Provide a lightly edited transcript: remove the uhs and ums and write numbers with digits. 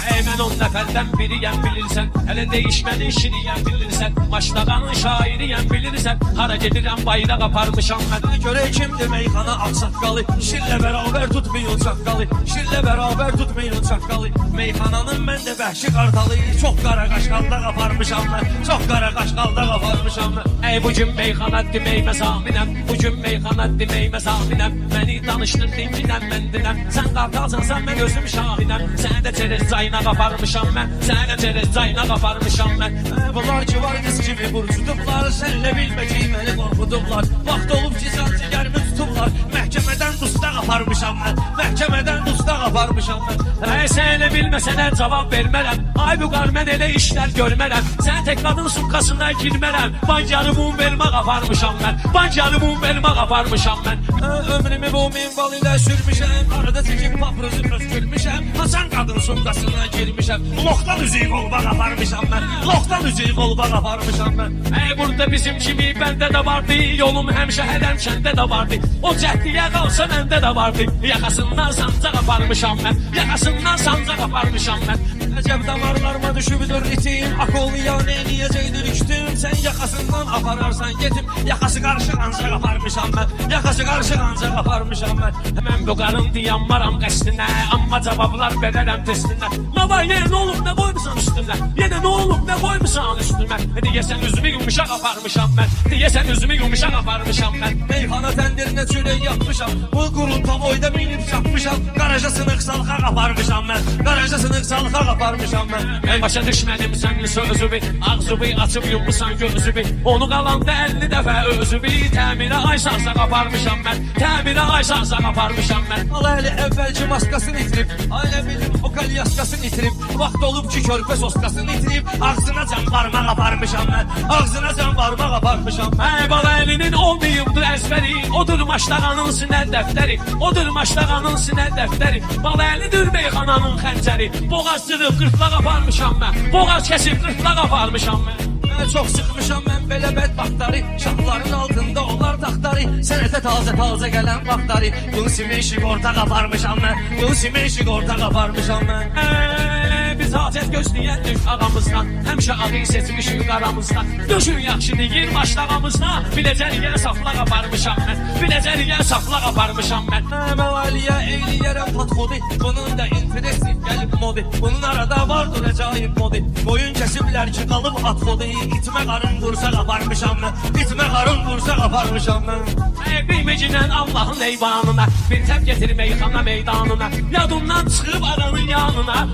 Mən on nəfərdən biriyəm bilirsən, hələ değişmənin şiriyəm bilirsən, Maşlağanın şairiyəm bilirsən, hara gedirəm bayraq aparmışam mən. Görək kimdir meyxana ağsaqqalı, şirlə bərabər tutmayın çaqqalı, şirlə bərabər tutmayın çaqqalı. Meyxananın mən də vəhşi qartalı, çox qara qaşqalda qaparmışam mən, çox qara qaşqalda qaparmışam mən. Bu gün meyxana deməymə zaminəm, bu gün meyxana deməymə zaminəm, məni danışdın dinginəm məndinəm, sən qartalsansan mən özüm şahinəm, sənə də çerez cayına qaparmışam mən, sənə də çerez cayına qaparmışam mən. Bunlar ki var qız kimi burcudublar, sənlə bilməcək məni qorxudublar, vaxt olub ki zəncigərimi tutublar, məhkəmədən dusta qaparmışam mən, məhkəmədən dusta qaparmışam mən. Sənə bilməsənə cavab vermərəm, ay bu qar mən elə işlər görmərəm, sən tek qadın sumkasına girmərəm, bancarımın vermə qaparmışam mən, bancarımın vermə qaparmışam mən. Ömrümü bu minval ilə sürmüşəm, arada çəkib paprozu pöskürmüşəm, Hasan qadın sumkasına girmişəm, loxdan üzüyü qolba qaparmışam mən, loxdan üzüyü qolba qaparmışam mən. Burada bizim kimi bəndə də vardı, yolum həmişə hədəm kəndə də vardı, o cəhdiyə qalsa məndə də vardı, yaxasından sanca qaparmışam mən, yaxasından sanca qaparmışam mən. Əcəb damarlarıma düşübdür ritim, akoliya neyləyəcəkdir üçtüm, sən yaxasından apararsan yetim, yaxası qarışıq anca qaparmışam mən, yaxası qarışıq anca qaparmışam mən. Mən bu qarın diyanmaram qəsdinə, amma cavablar verərəm testinə. Nə var, yenə nə olub, nə qoymusan üstünə, yenə nə olub, nə qoymusan üstünə. Deyəsən üzümü yumuşaq aparmışam mən, deyəsən üzümü yumuşaq aparmışam mən. Meyxana təndirinə çörək yapmışam, bu qurun tavoyda minib çapmışam, qaraja sınıq salxa qaparmışam mən, qaraja sınıq salxa qaparmışam mən. Mən başa düşmədim sənin sözümü, ağzımı açıb yummusan gözümü, onu qalanda 50 dəfə özümü, təmirə ay sansa qaparmışam mən, təmirə ay sansa qaparmışam mən. Allah hələ əvvəlki maskasını itirib, ailə bilim o kalyaskasını itirib, vaxt olub ki körpə soskasını itirib, ağzına can barmaq qaparmışam mən, ağzına can barmaq qaparmışam mən. Bala əlinin olmayıbdır əzbəri, odur maşlağanın sinə dəftəri, odur maşlağanın sinə dəftəri, bala əlidir meyxananın xəncəri, boğaz sırıb qırtlaq aparmışam mən, boğaz kəsib qırtlaq aparmışam mən. Çox sıxmışam mən belə bədbaxtları, şahların altında olar taxtları, sənətə taze gələn vaxtları, bunu simeşik orta qaparmışam mən, bunu simeşik orta qaparmışam mən. Biz hacət gözləyəndik ağamızdan, həmişə ağı seçmişik qaramızdan, düşün yaxşı deyir maşlağımızda, biləcəriyə safla qaparmışam mən, biləcəriyə safla qaparmışam mən. Məvaliyə eyliyərəm patxodi, bunun da interesi gəlib modi, bunun arada vardır əcaib modi, boyun kəsiblər ki qalıb atxodi, itmə qarın vursa qaparmışam mən, itmə qarın vursa qaparmışam mən. Qıyməcinən Allahın eyvanına, bir təb getir meyxana meydanına, yadımdan çıxıb aranın yanına,